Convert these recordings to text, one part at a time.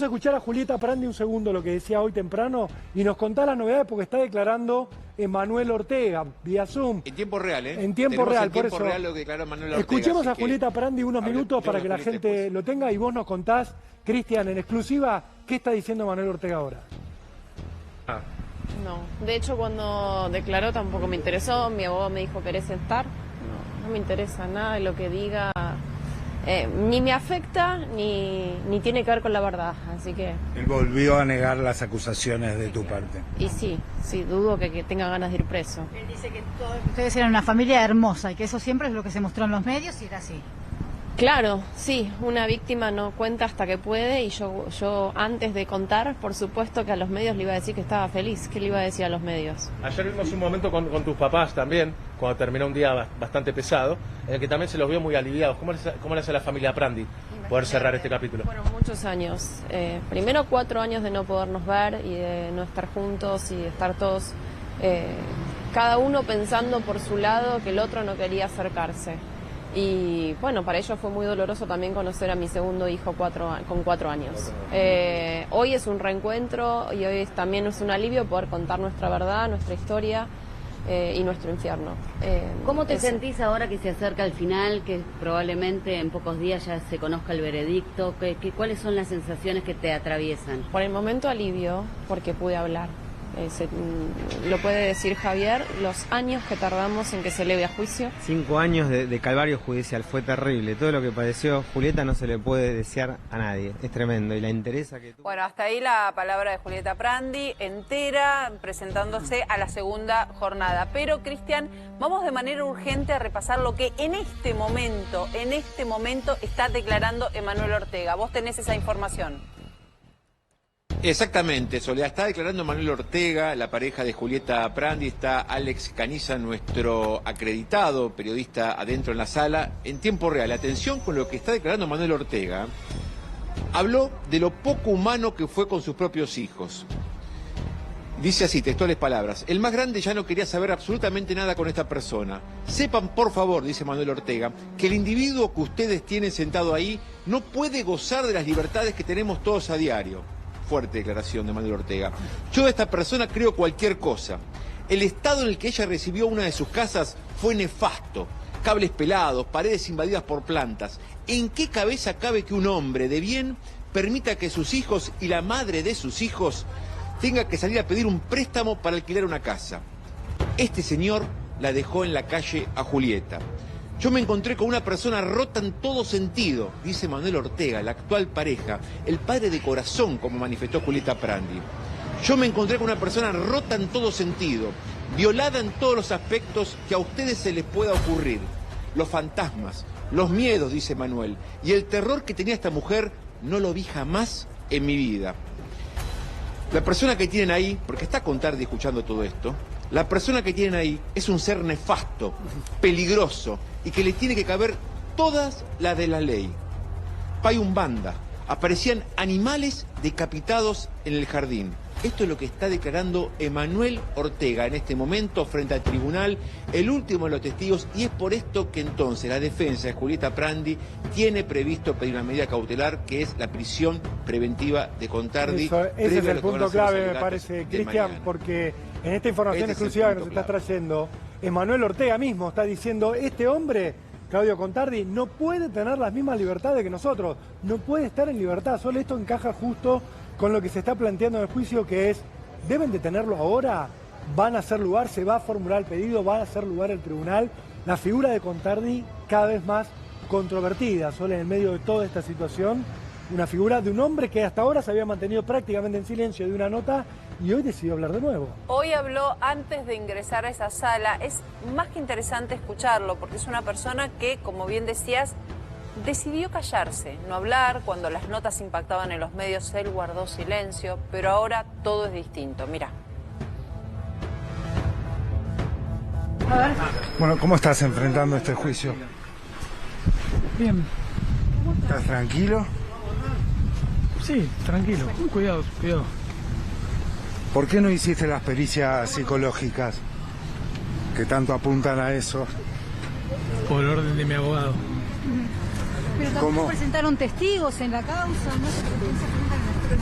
Vamos a escuchar a Julieta Prandi un segundo lo que decía hoy temprano y nos contá las novedades porque está declarando Emanuel Ortega vía Zoom. En tiempo real, ¿eh? En tiempo real, por eso. Real lo que declaró Emanuel Ortega. Escuchemos a Julieta Prandi unos minutos para que la gente lo tenga y vos nos contás, Cristian, en exclusiva, ¿qué está diciendo Emanuel Ortega ahora? No, de hecho cuando declaró tampoco me interesó, mi abogado me dijo ¿querés estar? No me interesa nada de lo que diga, ni me afecta ni tiene que ver con la verdad, así que... Él volvió a negar las acusaciones de tu parte. Y sí, dudo que tenga ganas de ir preso. Él dice que todos ustedes eran una familia hermosa y que eso siempre es lo que se mostró en los medios y era así. Claro, sí, una víctima no cuenta hasta que puede y yo antes de contar, por supuesto que a los medios le iba a decir que estaba feliz. ¿Qué le iba a decir a los medios? Ayer vimos un momento con tus papás también, cuando terminó un día bastante pesado, en el que también se los vio muy aliviados. ¿Cómo le hace a la familia Prandi poder cerrar este capítulo? Fueron muchos años. Primero 4 años de no podernos ver y de no estar juntos y de estar todos, cada uno pensando por su lado que el otro no quería acercarse. Y bueno, para ellos fue muy doloroso también conocer a mi segundo hijo con 4 años. Hoy es un reencuentro y hoy también es un alivio poder contar nuestra verdad, nuestra historia y nuestro infierno. ¿Cómo te sentís ahora que se acerca el final, que probablemente en pocos días ya se conozca el veredicto? ¿Cuáles son las sensaciones que te atraviesan? Por el momento alivio, porque pude hablar. Lo puede decir Javier, los años que tardamos en que se eleve a juicio. 5 años de calvario judicial, fue terrible. Todo lo que padeció Julieta no se le puede desear a nadie. Es tremendo y la interesa que tuvo. Bueno, hasta ahí la palabra de Julieta Prandi, entera, presentándose a la segunda jornada. Pero, Cristian, vamos de manera urgente a repasar lo que en este momento está declarando Emanuel Ortega. ¿Vos tenés esa información? Exactamente, Soledad. Está declarando Emanuel Ortega, la pareja de Julieta Prandi. Está Alex Caniza, nuestro acreditado periodista, adentro en la sala, en tiempo real. Atención con lo que está declarando Emanuel Ortega. Habló de lo poco humano que fue con sus propios hijos. Dice así, textuales palabras: el más grande ya no quería saber absolutamente nada con esta persona. Sepan, por favor, dice Emanuel Ortega, que el individuo que ustedes tienen sentado ahí no puede gozar de las libertades que tenemos todos a diario. Fuerte declaración de Emanuel Ortega. Yo de esta persona creo cualquier cosa. El estado en el que ella recibió una de sus casas fue nefasto. Cables pelados, paredes invadidas por plantas. ¿En qué cabeza cabe que un hombre de bien permita que sus hijos y la madre de sus hijos tenga que salir a pedir un préstamo para alquilar una casa? Este señor la dejó en la calle a Julieta. Yo me encontré con una persona rota en todo sentido, dice Emanuel Ortega, la actual pareja, el padre de corazón, como manifestó Julieta Prandi. Yo me encontré con una persona rota en todo sentido, violada en todos los aspectos que a ustedes se les pueda ocurrir. Los fantasmas, los miedos, dice Manuel, y el terror que tenía esta mujer no lo vi jamás en mi vida. La persona que tienen ahí, porque está con Tardi escuchando todo esto, la persona que tienen ahí es un ser nefasto, peligroso, y que le tiene que caber todas las de la ley. Payumbanda, aparecían animales decapitados en el jardín. Esto es lo que está declarando Emanuel Ortega en este momento frente al tribunal, el último de los testigos, y es por esto que entonces la defensa de Julieta Prandi tiene previsto pedir una medida cautelar, que es la prisión preventiva de Contardi. Ese es el punto clave, me parece, Cristian, porque en esta información exclusiva que nos está trayendo, Emanuel Ortega mismo está diciendo, este hombre, Claudio Contardi, no puede tener las mismas libertades que nosotros, no puede estar en libertad. Solo esto encaja justo con lo que se está planteando en el juicio, que es, ¿deben detenerlo ahora? ¿Van a hacer lugar? ¿Se va a formular el pedido? ¿Va a hacer lugar el tribunal? La figura de Contardi cada vez más controvertida, solo en el medio de toda esta situación, una figura de un hombre que hasta ahora se había mantenido prácticamente en silencio de una nota y hoy decidió hablar de nuevo. Hoy habló antes de ingresar a esa sala. Es más que interesante escucharlo, porque es una persona que, como bien decías, decidió callarse, no hablar. Cuando las notas impactaban en los medios, él guardó silencio, pero ahora todo es distinto. Mirá. Bueno, ¿cómo estás enfrentando este juicio? Bien. ¿Estás tranquilo? Sí, tranquilo, cuidado. ¿Por qué no hiciste las pericias psicológicas que tanto apuntan a eso? Por orden de mi abogado. Pero tampoco presentaron testigos en la causa, no se presentaron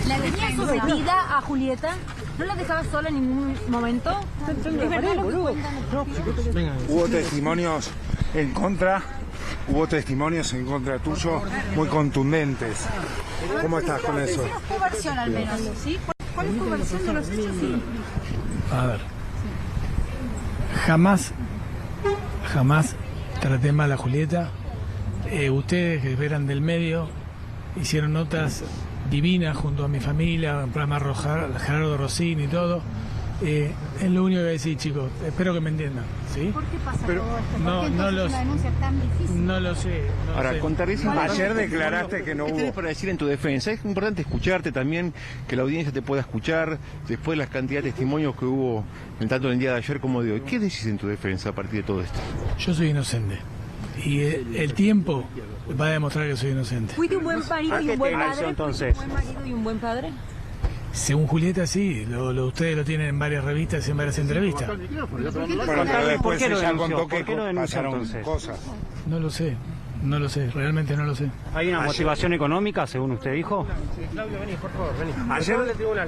¿La tenías sometida a Julieta? ¿No la dejabas sola en ningún momento? ¿Es verdad lo que cuentan? Hubo testimonios en contra, tuyo muy contundentes. ¿Cómo estás con eso? ¿Cuál es tu versión al menos? ¿Sí? ¿Cuál es tu versión de los hechos? Sí. A ver, jamás traté mal a Julieta. Ustedes que eran del medio hicieron notas divinas junto a mi familia, un programa Gerardo Rossini y todo. Es lo único que voy a decir, chicos. Espero que me entiendan. ¿Sí? ¿Por qué pasa todo esto? No, ¿Por qué no lo es una denuncia tan difícil? No lo sé. Ahora, contarle ayer declaraste que no ¿Qué hubo. tenés para decir en tu defensa? Es importante escucharte también, que la audiencia te pueda escuchar después de las cantidad de testimonios que hubo tanto en el día de ayer como de hoy. ¿Qué decís en tu defensa a partir de todo esto? Yo soy inocente. Y el tiempo va a demostrar que soy inocente. ¿Fuiste un buen marido y un buen padre? Entonces? ¿Fuiste un buen marido y un buen padre? Según Julieta, sí. Ustedes lo tienen en varias revistas y en varias entrevistas. Bueno, pero después ella contó que pasaron cosas. No lo sé. No lo sé, realmente no lo sé. ¿Hay una motivación económica, según usted dijo? Claudio, vení, por favor, vení.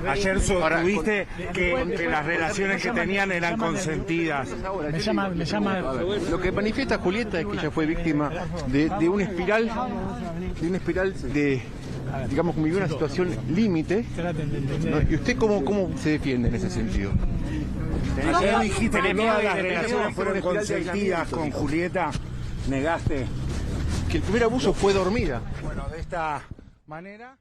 Ayer sostuviste que las relaciones que tenían eran consentidas. Me llama... Lo que manifiesta Julieta es que ella fue víctima de una espiral, de digamos, que vivió una situación límite. ¿No? ¿Y usted cómo se defiende en ese sentido? Ayer dijiste que todas las relaciones fueron consentidas con Julieta. Negaste que el primer abuso fue dormida. Bueno, de esta manera...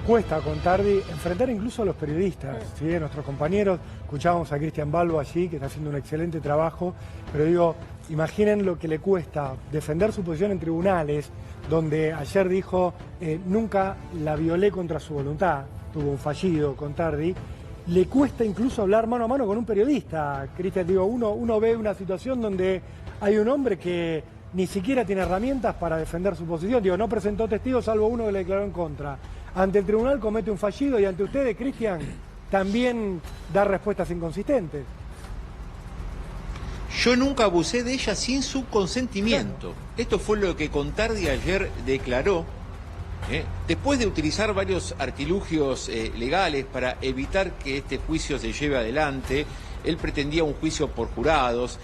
Cuesta con Tardi enfrentar incluso a los periodistas, ¿sí? Nuestros compañeros. Escuchábamos a Cristian Balbo allí, que está haciendo un excelente trabajo, pero digo, imaginen lo que le cuesta defender su posición en tribunales, donde ayer dijo, nunca la violé contra su voluntad, tuvo un fallido con Tardi. Le cuesta incluso hablar mano a mano con un periodista, Cristian. Digo, uno ve una situación donde hay un hombre que ni siquiera tiene herramientas para defender su posición. Digo, no presentó testigos salvo uno que le declaró en contra. Ante el tribunal comete un fallido y ante ustedes, Cristian, también da respuestas inconsistentes. Yo nunca abusé de ella sin su consentimiento. Esto fue lo que Contardi ayer declaró. Después de utilizar varios artilugios legales para evitar que este juicio se lleve adelante, él pretendía un juicio por jurados,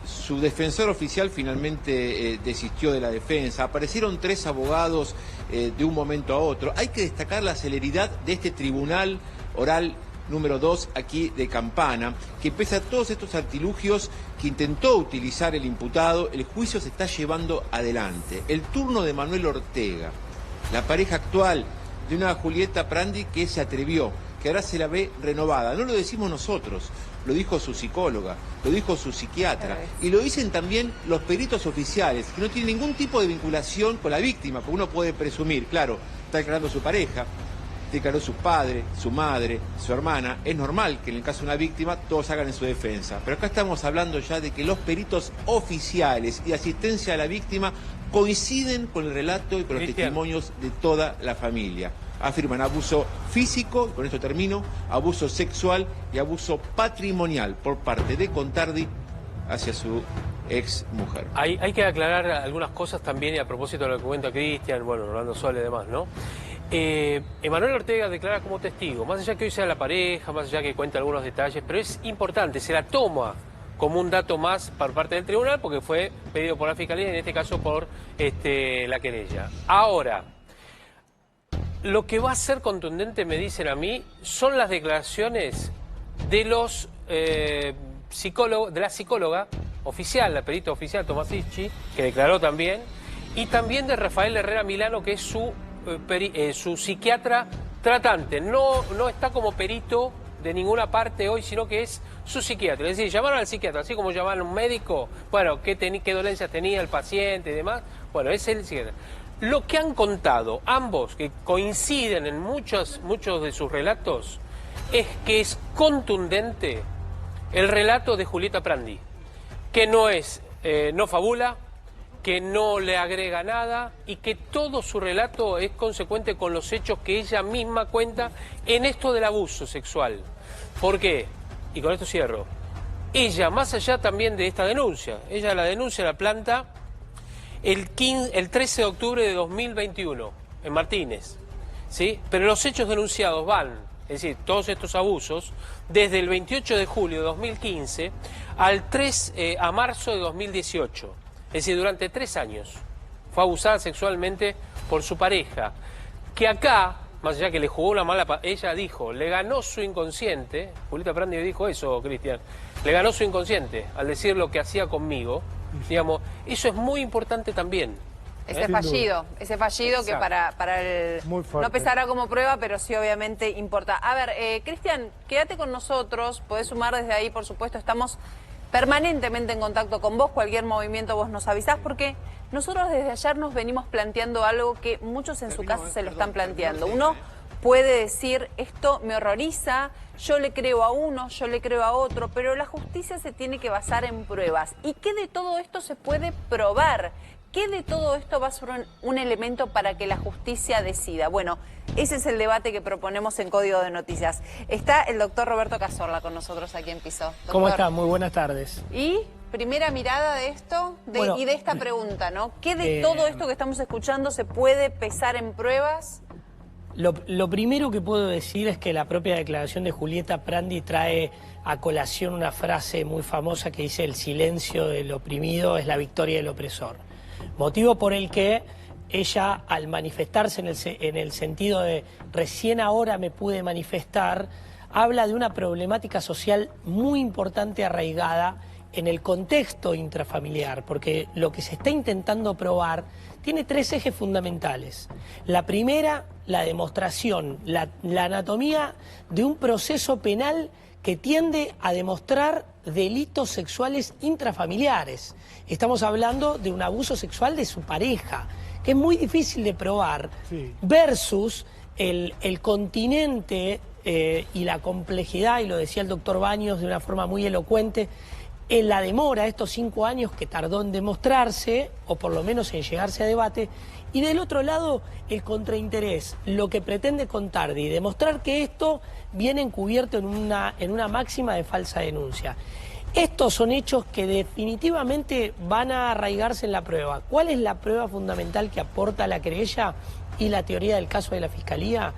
su defensor oficial finalmente desistió de la defensa, aparecieron 3 abogados de un momento a otro. Hay que destacar la celeridad de este tribunal oral número 2 aquí de Campana, que pese a todos estos artilugios que intentó utilizar el imputado, el juicio se está llevando adelante. El turno de Manuel Ortega, la pareja actual de una Julieta Prandi que se atrevió, que ahora se la ve renovada. No lo decimos nosotros, lo dijo su psicóloga, lo dijo su psiquiatra, y lo dicen también los peritos oficiales, que no tienen ningún tipo de vinculación con la víctima, porque uno puede presumir, claro, está declarando su pareja, declaró su padre, su madre, su hermana. Es normal que en el caso de una víctima todos hagan en su defensa, pero acá estamos hablando ya de que los peritos oficiales y asistencia a la víctima coinciden con el relato y con los testimonios de toda la familia. Afirman abuso físico, y con esto termino, abuso sexual y abuso patrimonial por parte de Contardi hacia su ex mujer. Hay que aclarar algunas cosas también, y a propósito de lo que cuenta Cristian, bueno, Rolando Sole y demás, ¿no? Emanuel Ortega declara como testigo, más allá que hoy sea la pareja, más allá que cuente algunos detalles, pero es importante, se la toma como un dato más por parte del tribunal, porque fue pedido por la Fiscalía, en este caso por la querella. Ahora, lo que va a ser contundente, me dicen a mí, son las declaraciones de los psicólogos, de la psicóloga oficial, la perita oficial Tomasicci, que declaró también, y también de Rafael Herrera Milano, que es su psiquiatra tratante. No está como perito de ninguna parte hoy, sino que es su psiquiatra. Es decir, llamaron al psiquiatra, así como llamaron a un médico, bueno, qué dolencias tenía el paciente y demás. Bueno, es el psiquiatra. Lo que han contado ambos, que coinciden en muchos de sus relatos, es que es contundente el relato de Julieta Prandi, que no fabula, que no le agrega nada y que todo su relato es consecuente con los hechos que ella misma cuenta en esto del abuso sexual. ¿Por qué? Y con esto cierro. Ella, más allá también de esta denuncia, ella la denuncia la planta el 13 de octubre de 2021 en Martínez. ¿sí? Pero los hechos denunciados van, es decir, todos estos abusos, desde el 28 de julio de 2015 a marzo de 2018. Es decir, durante 3 años fue abusada sexualmente por su pareja, que acá, más allá que le jugó una mala... Ella dijo, le ganó su inconsciente, Julieta Prandi dijo eso, Cristian, le ganó su inconsciente al decir lo que hacía conmigo, digamos, eso es muy importante también. Ese fallido que para el... No pesará como prueba, pero sí obviamente importa. A ver, Cristian, quédate con nosotros, podés sumar desde ahí, por supuesto, estamos permanentemente en contacto con vos, cualquier movimiento vos nos avisás, porque nosotros desde ayer nos venimos planteando algo que muchos en su casa se lo están planteando. Uno puede decir, esto me horroriza, yo le creo a uno, yo le creo a otro, pero la justicia se tiene que basar en pruebas. ¿Y qué de todo esto se puede probar? ¿Qué de todo esto va a ser un elemento para que la justicia decida? Bueno, ese es el debate que proponemos en Código de Noticias. Está el doctor Roberto Cazorla con nosotros aquí en Piso. Doctor. ¿Cómo está? Muy buenas tardes. Y primera mirada de esto y de esta pregunta, ¿no? ¿Qué de todo esto que estamos escuchando se puede pesar en pruebas? Lo primero que puedo decir es que la propia declaración de Julieta Prandi trae a colación una frase muy famosa que dice: el silencio del oprimido es la victoria del opresor. Motivo por el que ella, al manifestarse en el sentido de recién ahora me pude manifestar, habla de una problemática social muy importante arraigada en el contexto intrafamiliar, porque lo que se está intentando probar tiene 3 ejes fundamentales. La primera, la demostración, la anatomía de un proceso penal que tiende a demostrar delitos sexuales intrafamiliares. Estamos hablando de un abuso sexual de su pareja, que es muy difícil de probar, versus el continente y la complejidad, y lo decía el doctor Baños de una forma muy elocuente, en la demora, estos 5 años que tardó en demostrarse, o por lo menos en llegarse a debate, y del otro lado, el contrainterés, lo que pretende Contardi, demostrar que esto viene encubierto en una máxima de falsa denuncia. Estos son hechos que definitivamente van a arraigarse en la prueba. ¿Cuál es la prueba fundamental que aporta la querella y la teoría del caso de la Fiscalía?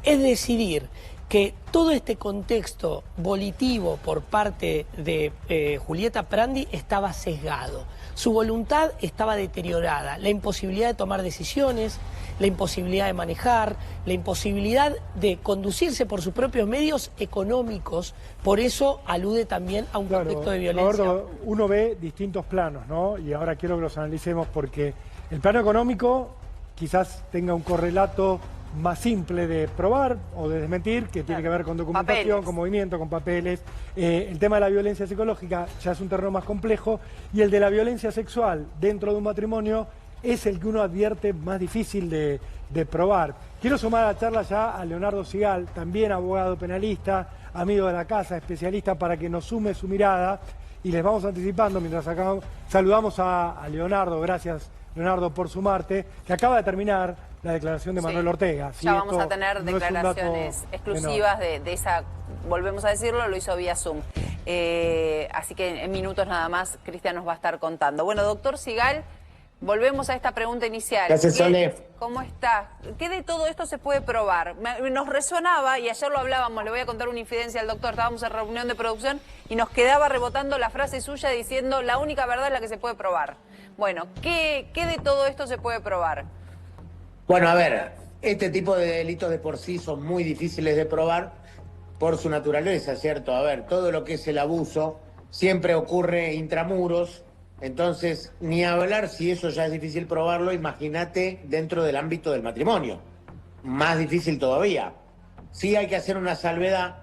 Es decidir que todo este contexto volitivo por parte de Julieta Prandi estaba sesgado. Su voluntad estaba deteriorada, la imposibilidad de tomar decisiones, la imposibilidad de manejar, la imposibilidad de conducirse por sus propios medios económicos. Por eso alude también a un contexto de violencia. Roberto, uno ve distintos planos, ¿no? Y ahora quiero que los analicemos porque el plano económico quizás tenga un correlato más simple de probar o de desmentir, que tiene que ver con documentación, con movimiento, con papeles. El tema de la violencia psicológica ya es un terreno más complejo, y el de la violencia sexual dentro de un matrimonio es el que uno advierte más difícil de probar. Quiero sumar a la charla ya a Leonardo Sigal, también abogado penalista, amigo de la casa, especialista, para que nos sume su mirada, y les vamos anticipando mientras acá saludamos a Leonardo. Gracias, Leonardo, por sumarte, que acaba de terminar la declaración de Manuel Ortega. Ya vamos a tener declaraciones exclusivas de esa, volvemos a decirlo, lo hizo vía Zoom. Así que en minutos nada más Cristian nos va a estar contando. Bueno, doctor Sigal, volvemos a esta pregunta inicial. Gracias, Sole. ¿Cómo está? ¿Qué de todo esto se puede probar? Nos resonaba, y ayer lo hablábamos, le voy a contar una infidencia al doctor, estábamos en reunión de producción y nos quedaba rebotando la frase suya diciendo: la única verdad es la que se puede probar. Bueno, ¿qué de todo esto se puede probar? Bueno, a ver, este tipo de delitos de por sí son muy difíciles de probar por su naturaleza, ¿cierto? A ver, todo lo que es el abuso siempre ocurre intramuros, entonces ni hablar si eso ya es difícil probarlo, imagínate dentro del ámbito del matrimonio, más difícil todavía. Sí hay que hacer una salvedad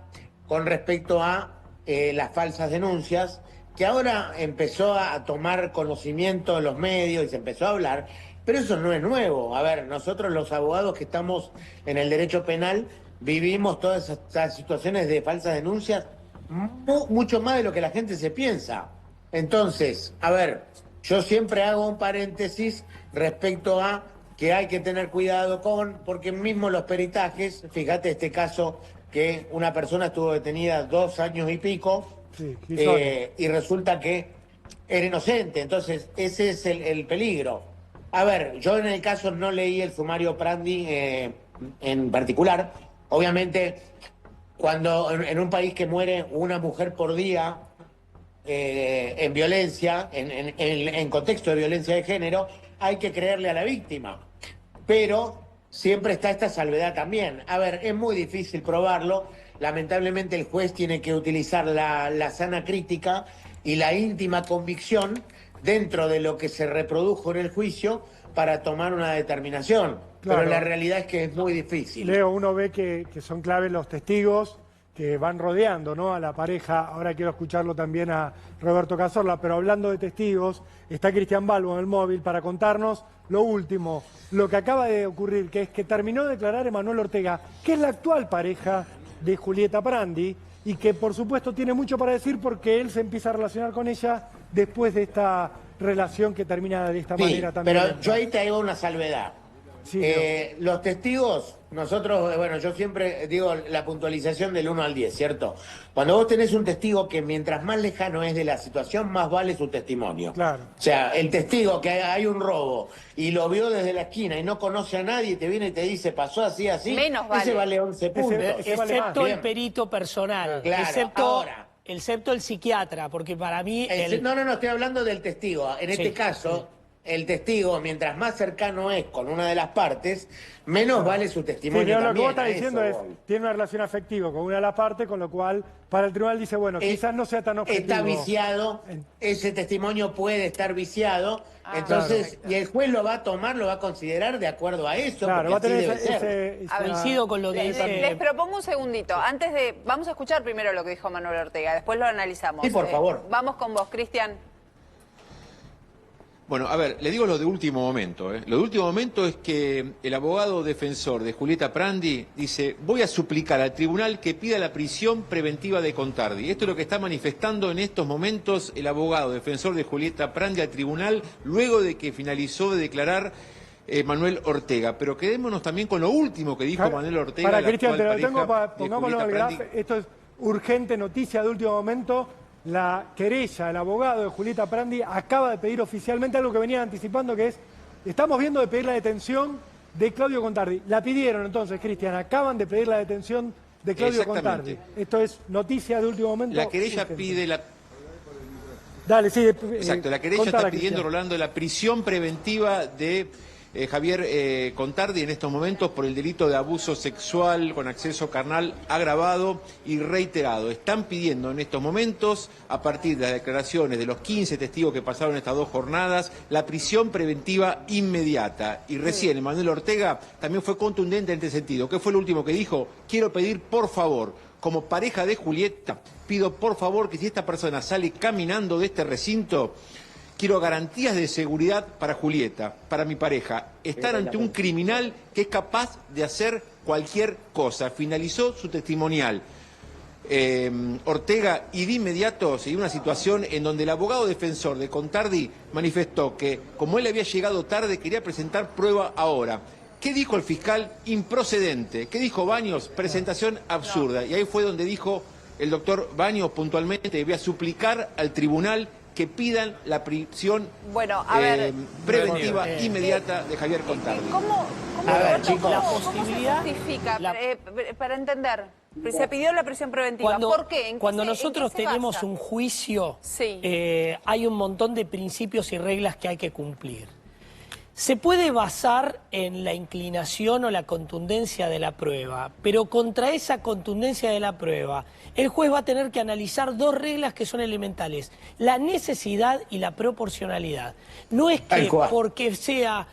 con respecto a las falsas denuncias, que ahora empezó a tomar conocimiento en los medios y se empezó a hablar. Pero eso no es nuevo. A ver, nosotros los abogados que estamos en el derecho penal vivimos todas estas situaciones de falsas denuncias mucho más de lo que la gente se piensa. Entonces, a ver, yo siempre hago un paréntesis respecto a que hay que tener cuidado porque mismo los peritajes, fíjate este caso que una persona estuvo detenida 2 años y pico, y resulta que era inocente. Entonces, ese es el peligro. A ver, yo en el caso no leí el sumario Prandi en particular. Obviamente, cuando en un país que muere una mujer por día en violencia, en contexto de violencia de género, hay que creerle a la víctima. Pero siempre está esta salvedad también. A ver, es muy difícil probarlo. Lamentablemente el juez tiene que utilizar la sana crítica y la íntima convicción dentro de lo que se reprodujo en el juicio para tomar una determinación. Claro. Pero la realidad es que es muy difícil. Leo, uno ve que son claves los testigos que van rodeando, ¿no?, a la pareja. Ahora quiero escucharlo también a Roberto Cazorla, pero hablando de testigos, está Cristian Balbo en el móvil para contarnos lo último, lo que acaba de ocurrir, que es que terminó de declarar Emanuel Ortega, que es la actual pareja de Julieta Prandi, y que por supuesto tiene mucho para decir porque él se empieza a relacionar con ella después de esta relación que termina de esta manera también. Pero yo ahí te hago una salvedad. Sí, los testigos, nosotros, bueno, yo siempre digo la puntualización del 1 al 10, ¿cierto? Cuando vos tenés un testigo que mientras más lejano es de la situación, más vale su testimonio. Claro. O sea, el testigo que hay un robo y lo vio desde la esquina y no conoce a nadie y te viene y te dice, pasó así, así, Menos vale. ese vale 11 puntos. Excepto el perito personal, Claro, excepto el psiquiatra, porque para mí... No, estoy hablando del testigo. En este caso, el testigo, mientras más cercano es con una de las partes, menos vale su testimonio. Sí, pero lo que vos también, estás diciendo es, tiene una relación afectiva con una de las partes, con lo cual para el tribunal dice, bueno, quizás no sea tan objetivo. Está viciado, ese testimonio puede estar viciado, entonces, claro. y el juez lo va a tomar, lo va a considerar de acuerdo a eso, Claro, va a porque así tener debe ser. Coincido con lo que dice... Les propongo un segundito. Antes de... Vamos a escuchar primero lo que dijo Manuel Ortega, después lo analizamos. Sí, por favor. Vamos con vos, Cristian. Bueno, a ver, le digo lo de último momento. Lo de último momento es que el abogado defensor de Julieta Prandi dice, voy a suplicar al tribunal que pida la prisión preventiva de Contardi. Esto es lo que está manifestando en estos momentos el abogado defensor de Julieta Prandi al tribunal luego de que finalizó de declarar Manuel Ortega. Pero quedémonos también con lo último que dijo Manuel Ortega. Para Cristian, te lo pareja tengo para, de pongámoslo en el Julieta graf. Prandi. Esto es urgente, noticia de último momento. La querella, el abogado de Julieta Prandi acaba de pedir oficialmente algo que venía anticipando, que es, estamos viendo de pedir la detención de Claudio Contardi. La pidieron entonces, Cristian, acaban de pedir la detención de Claudio Contardi. Esto es noticia de último momento. La querella urgente. pide la... Dale, sí. Exacto, la querella está pidiendo, Rolando, la prisión preventiva de Javier Contardi en estos momentos por el delito de abuso sexual con acceso carnal agravado y reiterado. Están pidiendo en estos momentos, a partir de las declaraciones de los 15 testigos que pasaron estas 2 jornadas, la prisión preventiva inmediata. Y recién Emanuel Ortega también fue contundente en este sentido. ¿Qué fue lo último que dijo? Quiero pedir, por favor, como pareja de Julieta, pido por favor que si esta persona sale caminando de este recinto, quiero garantías de seguridad para Julieta, para mi pareja. Estar ante un criminal que es capaz de hacer cualquier cosa. Finalizó su testimonial. Ortega, y de inmediato se dio una situación en donde el abogado defensor de Contardi manifestó que, como él había llegado tarde, quería presentar prueba ahora. ¿Qué dijo el fiscal? Improcedente. ¿Qué dijo Baños? Presentación absurda. Y ahí fue donde dijo el doctor Baños puntualmente, voy a suplicar al tribunal que pidan la prisión preventiva inmediata de Javier Contardi. ¿Cómo se justifica? Para entender, se pidió la prisión preventiva. ¿Por qué? Cuando nosotros tenemos un juicio, hay un montón de principios y reglas que hay que cumplir. Se puede basar en la inclinación o la contundencia de la prueba, pero contra esa contundencia de la prueba, el juez va a tener que analizar 2 reglas que son elementales: la necesidad y la proporcionalidad. No es que porque sea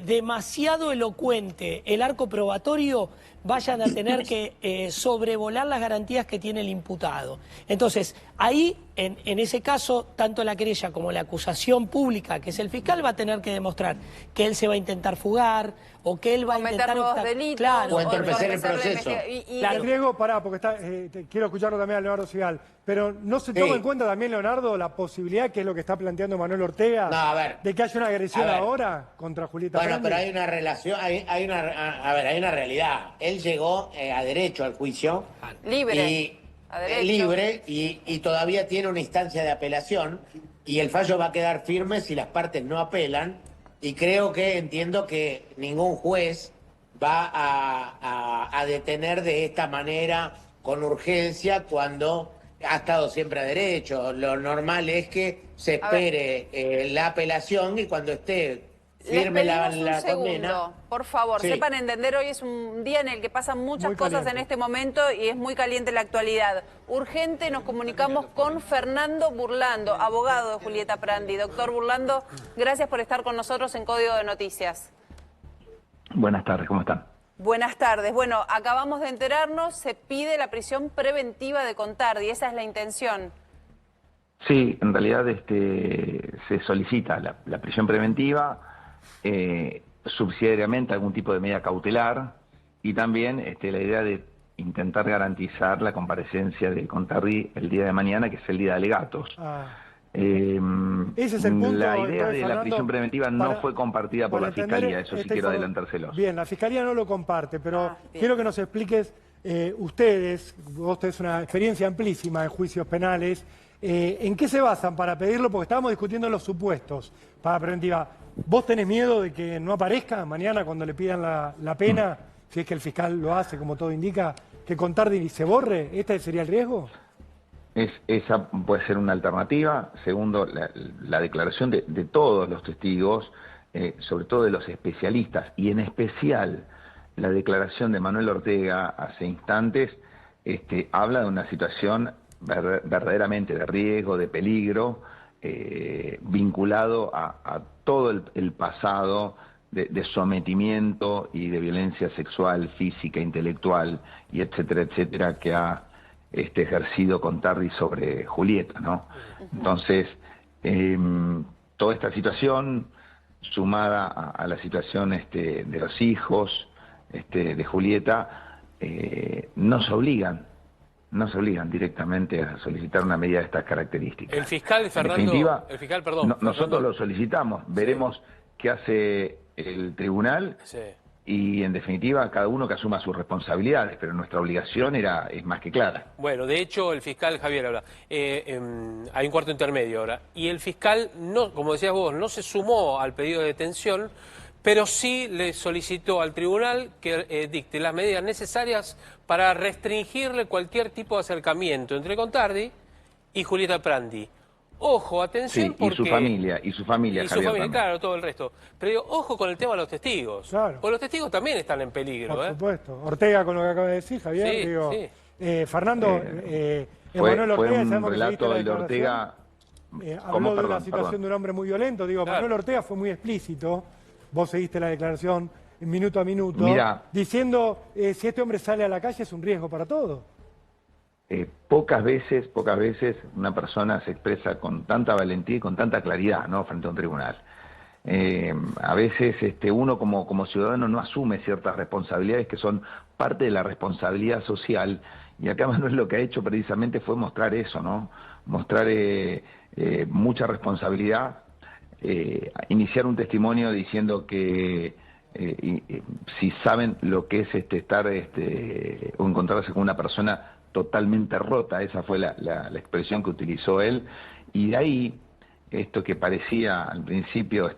demasiado elocuente el arco probatorio vayan a tener que sobrevolar las garantías que tiene el imputado. Entonces, ahí, en ese caso, tanto la querella como la acusación pública, que es el fiscal, va a tener que demostrar que él se va a intentar fugar o que él va a intentar... nuevos delitos, claro, o entorpecer el proceso. Claro. Diego, pará, porque quiero escucharlo también a Leonardo Sigal, pero ¿no se toma en cuenta también, Leonardo, la posibilidad, que es lo que está planteando Manuel Ortega, de que haya una agresión ahora contra Julieta Prandi? Bueno, pero hay una relación, hay una realidad. Él llegó a derecho al juicio. Libre. Y todavía tiene una instancia de apelación, y el fallo va a quedar firme si las partes no apelan, Y entiendo que ningún juez va a detener de esta manera con urgencia cuando ha estado siempre a derecho. Lo normal es que se espere la apelación y cuando esté firme la condena. Por favor, Sí. sepan entender, hoy es un día en el que pasan muchas cosas en este momento y es muy caliente la actualidad. Urgente, nos comunicamos con Fernando Burlando, abogado de Julieta Prandi. Doctor Burlando, gracias por estar con nosotros en Código de Noticias. Buenas tardes, ¿cómo están? Buenas tardes. Bueno, acabamos de enterarnos, se pide la prisión preventiva de Contardi, esa es la intención. Sí, en realidad se solicita la prisión preventiva, subsidiariamente algún tipo de medida cautelar y también la idea de intentar garantizar la comparecencia de Contardi el día de mañana, que es el día de alegatos. Ese es el punto. La idea entonces, de la Fernando, prisión preventiva no fue compartida por la Fiscalía, eso sí quiero adelantárselos. Bien, la Fiscalía no lo comparte, pero quiero que nos expliques ustedes, vos tenés una experiencia amplísima en juicios penales, ¿en qué se basan para pedirlo? Porque estábamos discutiendo los supuestos para preventiva. ¿Vos tenés miedo de que no aparezca mañana cuando le pidan la pena, si es que el fiscal lo hace, como todo indica, que Contardi se borre? ¿Este sería el riesgo? Esa puede ser una alternativa. Segundo, la declaración de todos los testigos, sobre todo de los especialistas, y en especial la declaración de Manuel Ortega hace instantes, habla de una situación verdaderamente de riesgo, de peligro, vinculado a todo el pasado de sometimiento y de violencia sexual, física, intelectual, y etcétera, etcétera, que ha ejercido Contardi sobre Julieta, ¿no? Entonces, toda esta situación, sumada a la situación de los hijos de Julieta, nos obligan directamente a solicitar una medida de estas características. El fiscal, Fernando, en definitiva, perdón. Nosotros lo solicitamos, veremos qué hace el tribunal. Sí. Y en definitiva, cada uno que asuma sus responsabilidades, pero nuestra obligación es más que clara. Bueno, de hecho, el fiscal Javier habla, hay un cuarto intermedio ahora, y el fiscal, no, como decías vos, no se sumó al pedido de detención, pero sí le solicitó al tribunal que dicte las medidas necesarias para restringirle cualquier tipo de acercamiento entre Contardi y Julieta Prandi. Ojo, atención, sí, porque... y su familia, Javier, también. Claro, todo el resto. Pero digo, ojo con el tema de los testigos. Claro. Porque los testigos también están en peligro. Por supuesto. Ortega, con lo que acaba de decir, Javier, Sí, digo... sí. Fernando, Manuel Ortega, fue un sabemos que relato seguiste de la Ortega... habló de la situación de un hombre muy violento. Digo, Claro. Manuel Ortega fue muy explícito, vos seguiste la declaración minuto a minuto, Mira, diciendo, si este hombre sale a la calle es un riesgo para todos. Pocas veces una persona se expresa con tanta valentía y con tanta claridad, ¿no?, frente a un tribunal. A veces uno como ciudadano no asume ciertas responsabilidades que son parte de la responsabilidad social, y acá Manuel lo que ha hecho precisamente fue mostrar eso, ¿no? Mostrar mucha responsabilidad, iniciar un testimonio diciendo que si saben lo que es estar o encontrarse con una persona totalmente rota, esa fue la expresión que utilizó él, y de ahí esto que parecía al principio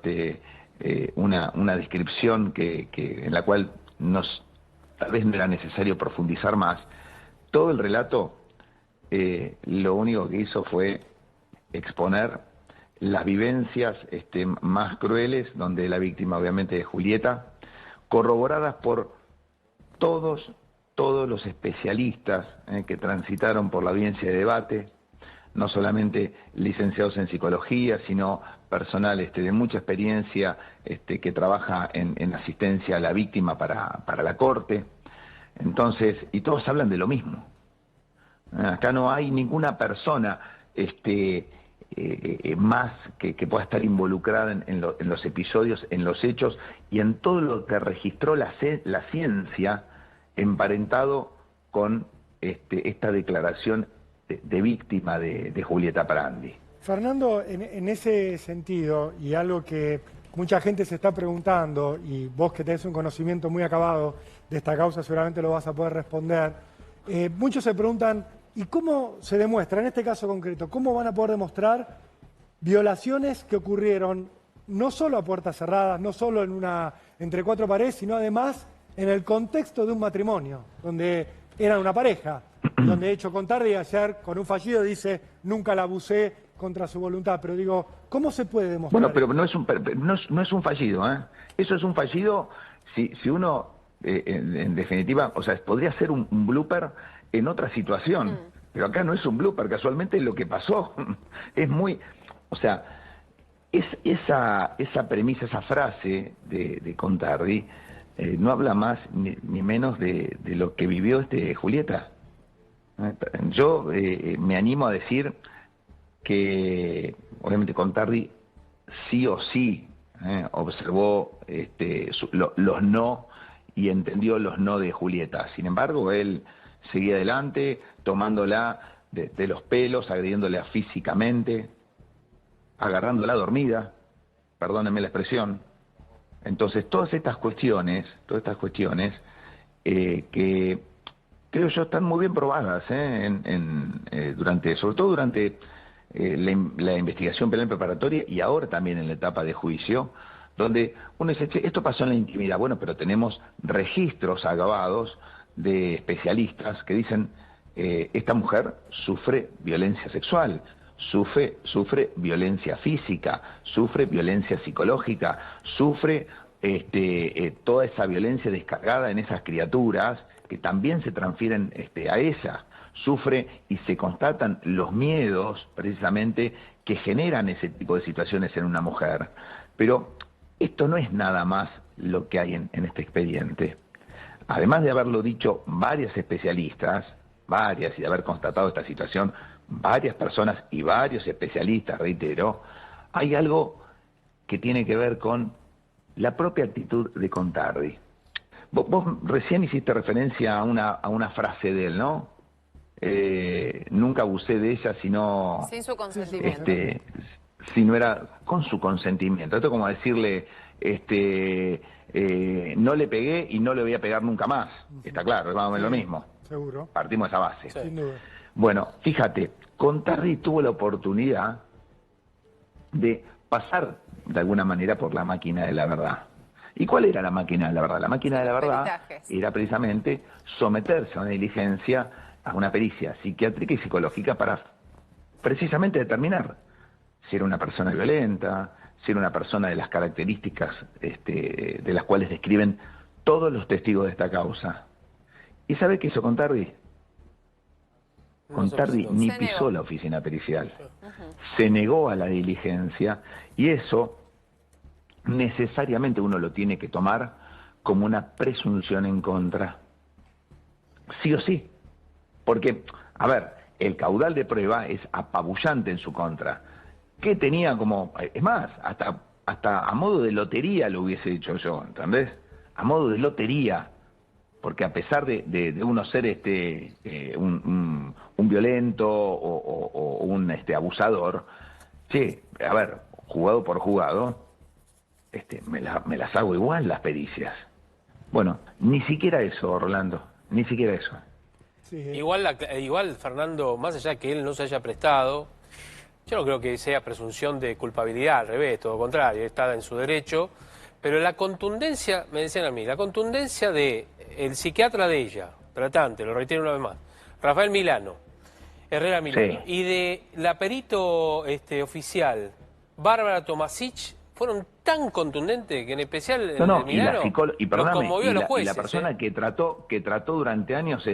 una descripción en la cual tal vez no era necesario profundizar más. Todo el relato lo único que hizo fue exponer las vivencias más crueles, donde la víctima obviamente es Julieta, corroboradas por todos los especialistas que transitaron por la audiencia de debate, no solamente licenciados en psicología, sino personal de mucha experiencia que trabaja en asistencia a la víctima para la corte. Entonces, y todos hablan de lo mismo. Acá no hay ninguna persona más que pueda estar involucrada en los episodios, en los hechos y en todo lo que registró la ciencia, emparentado con esta declaración de víctima de Julieta Prandi. Fernando, en ese sentido, y algo que mucha gente se está preguntando, y vos que tenés un conocimiento muy acabado de esta causa seguramente lo vas a poder responder, muchos se preguntan, ¿y cómo se demuestra, en este caso concreto, cómo van a poder demostrar violaciones que ocurrieron no solo a puertas cerradas, no solo entre cuatro paredes, sino además en el contexto de un matrimonio, donde eran una pareja, donde de hecho Contardi ayer con un fallido dice nunca la abusé contra su voluntad, pero digo, ¿cómo se puede demostrar? Bueno, pero no es un fallido, ¿eh? Eso es un fallido si uno, en definitiva, o sea, podría ser un blooper en otra situación, pero acá no es un blooper, casualmente es lo que pasó. Es muy, o sea, esa premisa, esa frase de Contardi, no habla más ni menos de lo que vivió Julieta. Yo me animo a decir que, obviamente, Contardi sí o sí observó los no y entendió los no de Julieta. Sin embargo, él seguía adelante, tomándola de los pelos, agrediéndola físicamente, agarrándola dormida, perdónenme la expresión. Entonces, todas estas cuestiones que creo yo están muy bien probadas, sobre todo durante la investigación penal preparatoria y ahora también en la etapa de juicio, donde uno dice, che, esto pasó en la intimidad. Bueno, pero tenemos registros agravados de especialistas que dicen, esta mujer sufre violencia sexual, sufre violencia física, sufre violencia psicológica, sufre toda esa violencia descargada en esas criaturas que también se transfieren a ella, sufre y se constatan los miedos precisamente que generan ese tipo de situaciones en una mujer. Pero esto no es nada más lo que hay en este expediente. Además de haberlo dicho varias especialistas, y de haber constatado esta situación, varias personas y varios especialistas, reitero, hay algo que tiene que ver con la propia actitud de Contardi. Vos recién hiciste referencia a una frase de él, ¿no? Nunca abusé de ella sino... Sin su consentimiento. Si no era con su consentimiento. Esto es como decirle, no le pegué y no le voy a pegar nunca más. Está claro, es más o menos lo mismo. Seguro. Partimos de esa base. Sí. Sin duda. Bueno, fíjate, Contardi tuvo la oportunidad de pasar de alguna manera por la máquina de la verdad. ¿Y cuál era la máquina de la verdad? La máquina de la verdad era precisamente someterse a una diligencia, a una pericia psiquiátrica y psicológica para precisamente determinar si era una persona violenta, si era una persona de las características de las cuales describen todos los testigos de esta causa. ¿Y sabe qué hizo Contardi? Contardi ni pisó la oficina pericial, se negó a la diligencia, y eso necesariamente uno lo tiene que tomar como una presunción en contra, sí o sí, porque, a ver, el caudal de prueba es apabullante en su contra. ¿Qué tenía como, es más, hasta a modo de lotería lo hubiese dicho yo, ¿entendés? A modo de lotería, porque a pesar de uno ser un violento o un abusador, che, a ver, jugado por jugado, me las hago igual las pericias. Bueno, ni siquiera eso, Rolando, ni siquiera eso. Sí. Igual, Fernando, más allá de que él no se haya prestado, yo no creo que sea presunción de culpabilidad, al revés, todo lo contrario, está en su derecho, pero la contundencia, me decían a mí, la contundencia de el psiquiatra de ella, tratante, lo reitero una vez más, Rafael Milano, Herrera Milano, sí, y de la perito oficial, Bárbara Tomasic, fueron tan contundentes que en especial el de Milano los conmovió a los jueces. Y la persona que trató durante años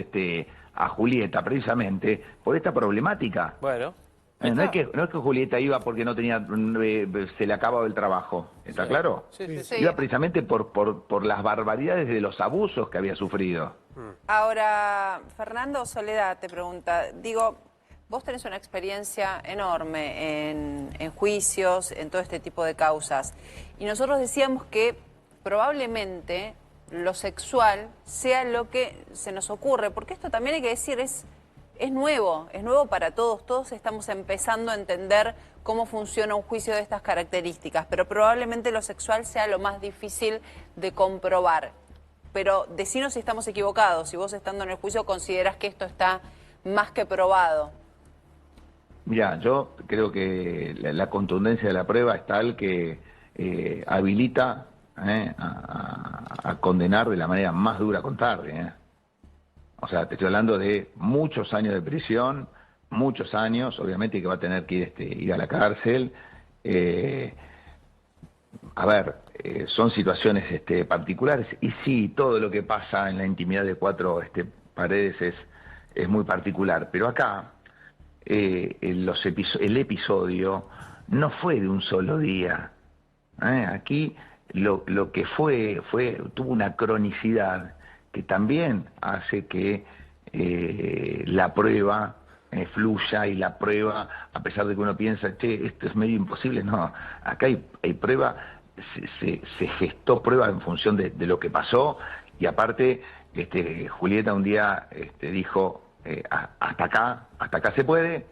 a Julieta, precisamente, por esta problemática. Bueno. No es que Julieta iba porque no tenía, se le acababa el trabajo, ¿está claro? Sí. Iba precisamente por las barbaridades de los abusos que había sufrido. Ahora, Fernando Soledad te pregunta, digo, vos tenés una experiencia enorme en juicios, en todo este tipo de causas, y nosotros decíamos que probablemente lo sexual sea lo que se nos ocurre, porque esto también hay que decir, es nuevo para todos. Todos estamos empezando a entender cómo funciona un juicio de estas características, pero probablemente lo sexual sea lo más difícil de comprobar. Pero decinos si estamos equivocados, si vos estando en el juicio considerás que esto está más que probado. Mira, yo creo que la contundencia de la prueba es tal que habilita a condenar de la manera más dura con Tardi. O sea, te estoy hablando de muchos años de prisión, muchos años, obviamente que va a tener que ir a la cárcel. Son situaciones particulares, y sí, todo lo que pasa en la intimidad de cuatro paredes es muy particular, pero acá el episodio no fue de un solo día. Aquí lo que tuvo una cronicidad que también hace que la prueba fluya, y la prueba, a pesar de que uno piensa, che, esto es medio imposible, no, acá hay prueba, se gestó prueba en función de lo que pasó, y aparte Julieta un día dijo, hasta acá se puede.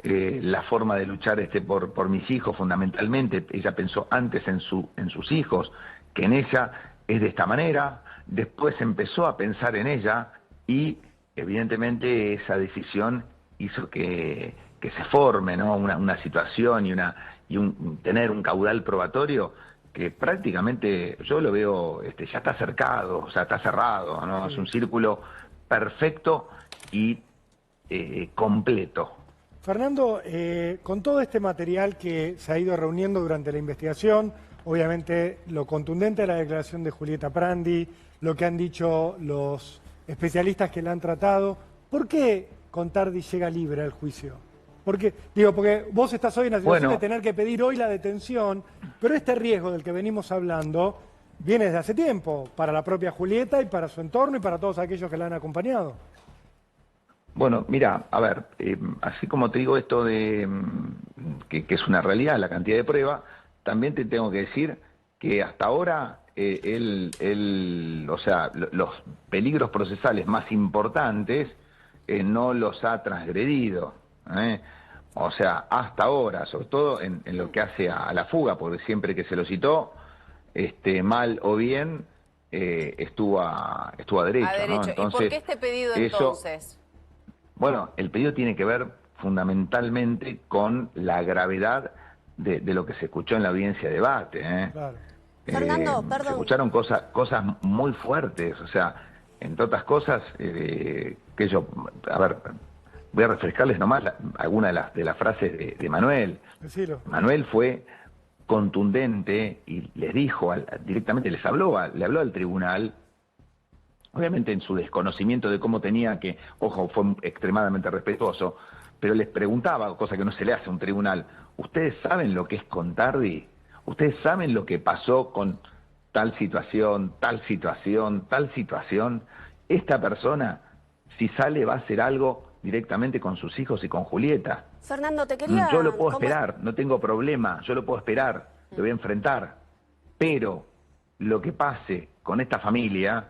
La forma de luchar por mis hijos, fundamentalmente, ella pensó antes en sus hijos que en ella, es de esta manera. Después empezó a pensar en ella, y evidentemente esa decisión hizo que se forme, ¿no?, una situación y tener un caudal probatorio que prácticamente yo lo veo, ya está cercado, o sea, está cerrado, ¿no? Es un círculo perfecto y completo. Fernando, con todo este material que se ha ido reuniendo durante la investigación, obviamente lo contundente de la declaración de Julieta Prandi, lo que han dicho los especialistas que la han tratado, ¿por qué Contardi llega libre al juicio? Porque vos estás hoy en la situación de tener que pedir hoy la detención, pero este riesgo del que venimos hablando viene desde hace tiempo, para la propia Julieta y para su entorno y para todos aquellos que la han acompañado. Bueno, mira, a ver, así como te digo esto de que es una realidad la cantidad de prueba, también te tengo que decir que hasta ahora los peligros procesales más importantes no los ha transgredido. O sea, hasta ahora, sobre todo en lo que hace a la fuga, porque siempre que se lo citó, mal o bien, estuvo a derecho. ¿No? Entonces, ¿y por qué este pedido entonces? Bueno, el pedido tiene que ver fundamentalmente con la gravedad de lo que se escuchó en la audiencia de debate. Claro. Fernando, perdón. Se escucharon cosas muy fuertes, o sea, entre otras cosas, voy a refrescarles nomás algunas de las frases de Manuel. Decilo. Manuel fue contundente y les dijo, directamente le habló al tribunal, obviamente en su desconocimiento de cómo tenía que, ojo, fue extremadamente respetuoso, pero les preguntaba, cosa que no se le hace a un tribunal, ¿ustedes saben lo que es Contardi? ¿Ustedes saben lo que pasó con tal situación, tal situación, tal situación? Esta persona, si sale, va a hacer algo directamente con sus hijos y con Julieta. Fernando, te quería... Yo lo puedo esperar, no tengo problema, yo lo puedo esperar, lo voy a enfrentar, pero lo que pase con esta familia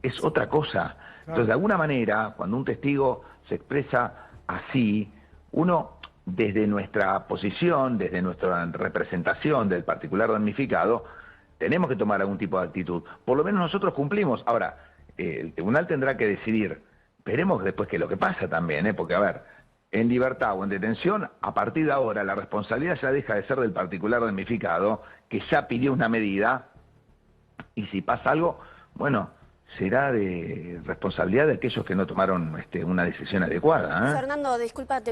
es otra cosa. Entonces, de alguna manera, cuando un testigo se expresa así, uno, desde nuestra posición, desde nuestra representación del particular damnificado, tenemos que tomar algún tipo de actitud. Por lo menos nosotros cumplimos. Ahora, el tribunal tendrá que decidir. Veremos después qué es lo que pasa también, porque, a ver, en libertad o en detención, a partir de ahora la responsabilidad ya deja de ser del particular damnificado, que ya pidió una medida, y si pasa algo, bueno, será de responsabilidad de aquellos que no tomaron una decisión adecuada. Fernando, disculpa, te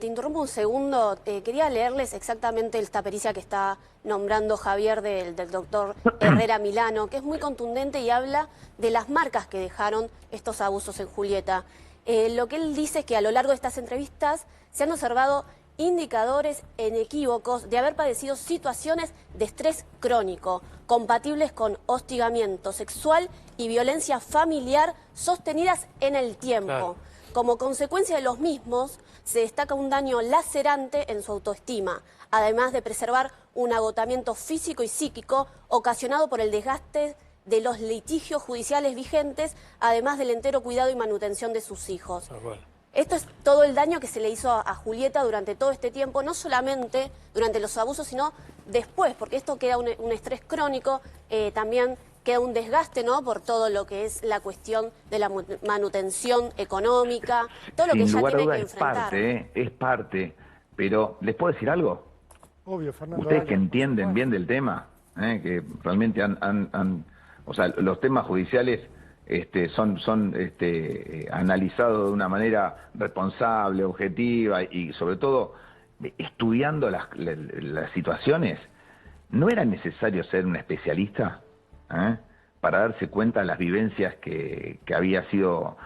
interrumpo un segundo. Quería leerles exactamente esta pericia que está nombrando Javier del doctor Herrera Milano, que es muy contundente y habla de las marcas que dejaron estos abusos en Julieta. Lo que él dice es que a lo largo de estas entrevistas se han observado indicadores inequívocos de haber padecido situaciones de estrés crónico, compatibles con hostigamiento sexual y violencia familiar sostenidas en el tiempo. Claro. Como consecuencia de los mismos, se destaca un daño lacerante en su autoestima, además de preservar un agotamiento físico y psíquico ocasionado por el desgaste de los litigios judiciales vigentes, además del entero cuidado y manutención de sus hijos. Esto es todo el daño que se le hizo a Julieta durante todo este tiempo, no solamente durante los abusos, sino después, porque esto queda un estrés crónico, también queda un desgaste, ¿no?, por todo lo que es la cuestión de la manutención económica, todo lo que ella tiene que enfrentar. Es parte, pero ¿les puedo decir algo? Obvio, Fernando. Ustedes dale. que entienden bien del tema, que realmente o sea, los temas judiciales son analizados de una manera responsable, objetiva y sobre todo estudiando las situaciones. ¿No era necesario ser un especialista para darse cuenta de las vivencias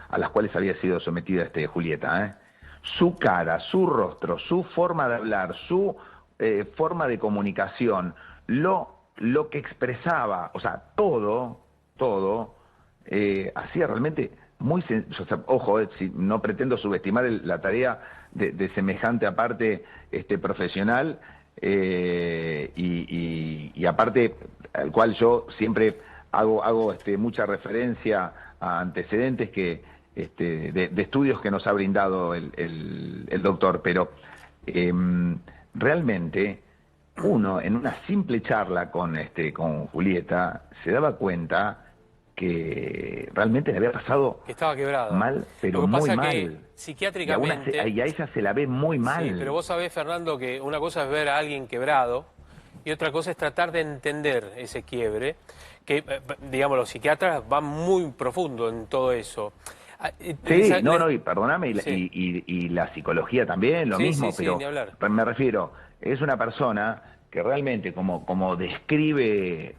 a las cuales había sido sometida Julieta? Su cara, su rostro, su forma de hablar, su forma de comunicación, lo que expresaba, o sea, todo hacía realmente muy... O sea, ojo, si no pretendo subestimar la tarea de semejante aparte profesional, y aparte al cual yo siempre hago mucha referencia a antecedentes de estudios que nos ha brindado el doctor, pero realmente uno en una simple charla con Julieta se daba cuenta que realmente le había pasado que estaba quebrada. Mal, pero Lo que muy pasa mal. Que, psiquiátricamente... Y a ella se la ve muy mal. Sí, pero vos sabés, Fernando, que una cosa es ver a alguien quebrado y otra cosa es tratar de entender ese quiebre, que, digamos, los psiquiatras van muy profundo en todo eso. Sí, y perdóname, y la psicología también, lo mismo, pero me refiero, es una persona que realmente, como describe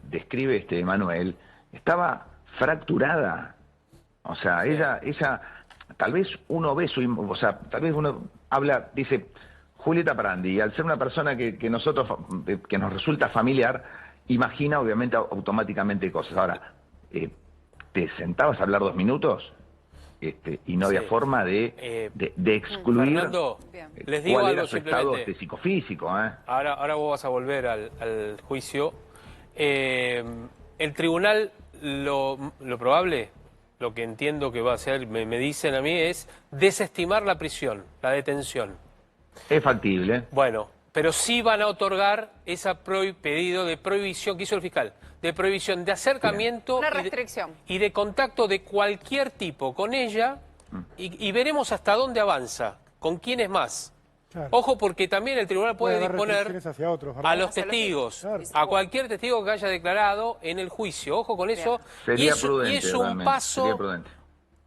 Manuel, estaba fracturada. O sea, ella, tal vez uno ve tal vez uno dice Julieta Prandi, y al ser una persona que nos resulta familiar, imagina obviamente automáticamente cosas. Ahora, te sentabas a hablar 2 minutos y no había forma de excluir Fernando, les digo cuál algo era su estado simplemente. Psicofísico. Ahora vos vas a volver al juicio. El tribunal, lo probable, lo que entiendo que va a hacer, me dicen a mí, es desestimar la prisión, la detención. Es factible. Bueno, pero sí van a otorgar ese pedido de prohibición que hizo el fiscal, de prohibición de acercamiento una restricción y de contacto de cualquier tipo con ella, y veremos hasta dónde avanza, con quién es más. Claro. Ojo, porque también el tribunal puede disponer hacia otros, ¿verdad? a los testigos, a cualquier testigo que haya declarado en el juicio. Ojo con eso. Sería y prudente, es un realmente, paso, sería prudente.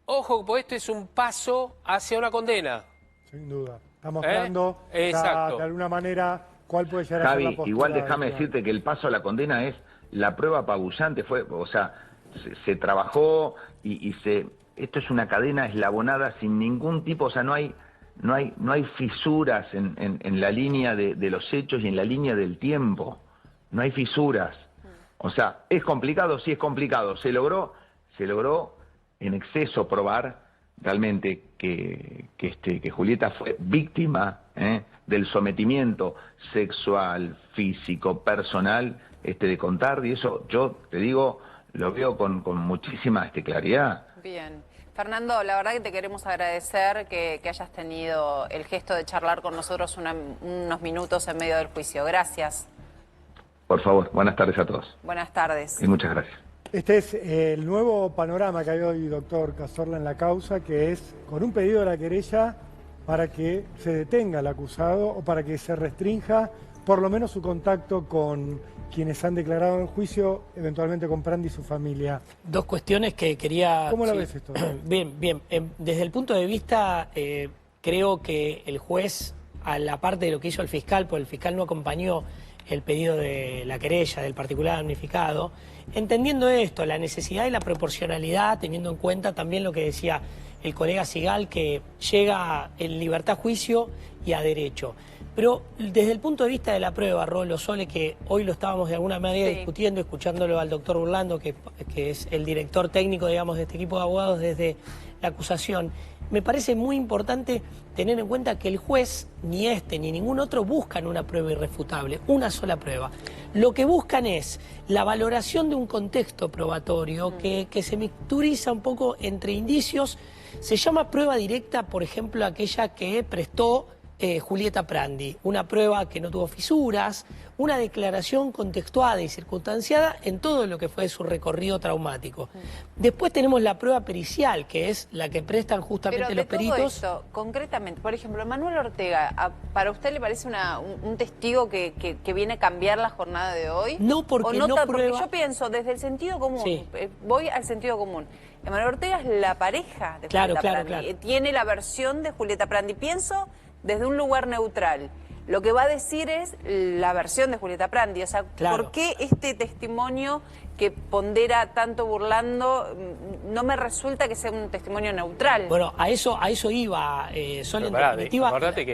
ojo, porque esto es un paso hacia una condena. Sin duda. Está mostrando Exacto. de alguna manera cuál puede llegar a ser la Javi, postura. igual déjame decirte que el paso a la condena es la prueba apabullante. Se trabajó y esto es una cadena eslabonada sin ningún tipo, o sea, no hay fisuras en la línea de los hechos y en la línea del tiempo. No hay fisuras. O sea, ¿es complicado? Sí, es complicado. Se logró en exceso probar realmente que Julieta fue víctima del sometimiento sexual, físico, personal de Contardi. Eso yo te digo, lo veo con muchísima claridad. Bien. Fernando, la verdad que te queremos agradecer que hayas tenido el gesto de charlar con nosotros unos minutos en medio del juicio. Gracias. Por favor, buenas tardes a todos. Buenas tardes. Y muchas gracias. Este es el nuevo panorama que hay hoy, doctor Cazorla, en la causa, que es con un pedido de la querella para que se detenga al acusado o para que se restrinja por lo menos su contacto con quienes han declarado en juicio, eventualmente con Prandi y su familia. 2 cuestiones que quería... ¿Cómo la ves esto? Bien. Desde el punto de vista, creo que el juez, a la parte de lo que hizo el fiscal, porque el fiscal no acompañó el pedido de la querella del particular damnificado, entendiendo esto, la necesidad y la proporcionalidad, teniendo en cuenta también lo que decía el colega Sigal, que llega en libertad a juicio y a derecho. Pero desde el punto de vista de la prueba, Rolo Sole, que hoy lo estábamos de alguna manera discutiendo, escuchándolo al doctor Burlando, que es el director técnico, digamos, de este equipo de abogados desde la acusación, me parece muy importante tener en cuenta que el juez, ni este ni ningún otro, buscan una prueba irrefutable, una sola prueba. Lo que buscan es la valoración de un contexto probatorio que se mixturiza un poco entre indicios. Se llama prueba directa, por ejemplo, aquella que prestó Julieta Prandi, una prueba que no tuvo fisuras, una declaración contextuada y circunstanciada en todo lo que fue su recorrido traumático. Después tenemos la prueba pericial, que es la que prestan justamente los peritos. Todo esto, concretamente, por ejemplo, Manuel Ortega, ¿para usted le parece un testigo que viene a cambiar la jornada de hoy? No, porque no prueba... Porque yo pienso, desde el sentido común, voy al sentido común. Manuel Ortega es la pareja de Julieta Prandi. Tiene la versión de Julieta Prandi. Pienso desde un lugar neutral. Lo que va a decir es la versión de Julieta Prandi. O sea, ¿por qué este testimonio que pondera tanto burlando no me resulta que sea un testimonio neutral? Bueno, a eso iba, Sol, en definitiva. Acordate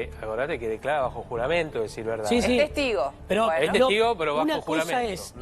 que declara bajo juramento, decir verdad. Sí, sí. Es testigo. Pero, es testigo, pero bajo juramento. Una cosa es,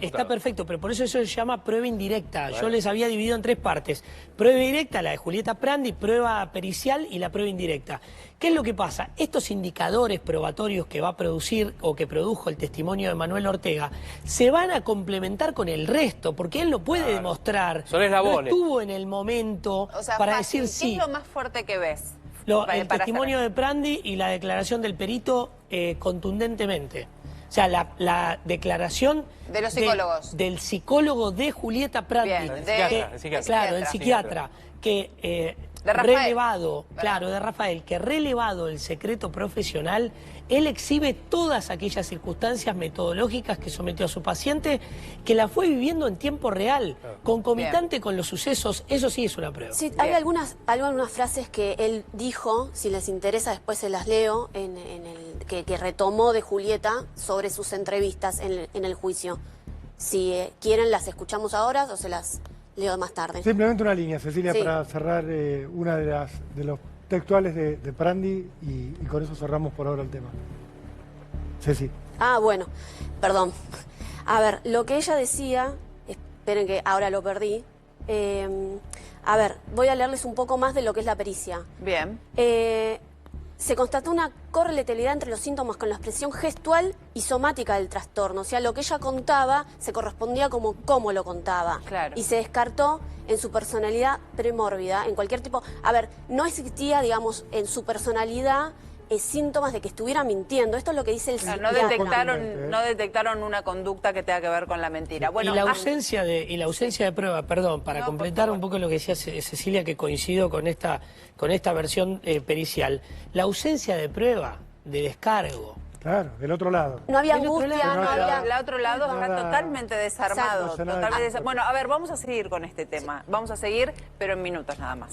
está perfecto, pero por eso se llama prueba indirecta. Bueno. Yo les había dividido en 3 partes. Prueba directa, la de Julieta Prandi, prueba pericial y la prueba indirecta. ¿Qué es lo que pasa? Estos indicadores probatorios que va a producir o que produjo el testimonio de Manuel Ortega se van a complementar con el resto, porque él no puede demostrar, son eslabones. No estuvo en el momento para decir sí. ¿Qué es lo más fuerte que ves? El testimonio de Prandi y la declaración del perito contundentemente. O sea, la declaración de los psicólogos. Del psicólogo de Julieta Prandi. Bien, claro, el psiquiatra. Que de Rafael. Relevado, claro, de Rafael, que relevado el secreto profesional, él exhibe todas aquellas circunstancias metodológicas que sometió a su paciente, que la fue viviendo en tiempo real, concomitante con los sucesos. Eso sí es una prueba. Sí, hay algunas frases que él dijo, si les interesa después se las leo, que retomó de Julieta sobre sus entrevistas en el juicio. Si quieren las escuchamos ahora o se las leo más tarde. Simplemente una línea, Cecilia, para cerrar una de los textuales de Prandi y con eso cerramos por ahora el tema. Ceci. Bueno, perdón. A ver, lo que ella decía, esperen que ahora lo perdí. A ver, voy a leerles un poco más de lo que es la pericia. Bien. Se constató una correlatividad entre los síntomas con la expresión gestual y somática del trastorno. O sea, lo que ella contaba se correspondía como cómo lo contaba. Claro. Y se descartó en su personalidad premórbida, en cualquier tipo... A ver, no existía, digamos, en su personalidad síntomas de que estuviera mintiendo. Esto es lo que dice el psiquiatra. No detectaron una conducta que tenga que ver con la mentira. Bueno, y la ausencia de prueba, perdón, para completar un poco lo que decía Cecilia, que coincido con esta versión pericial, la ausencia de prueba, de descargo. Claro, del otro lado. No había angustia, no había... El otro lado está totalmente desarmado. Exacto. Bueno, a ver, vamos a seguir con este tema. Vamos a seguir, pero en minutos nada más.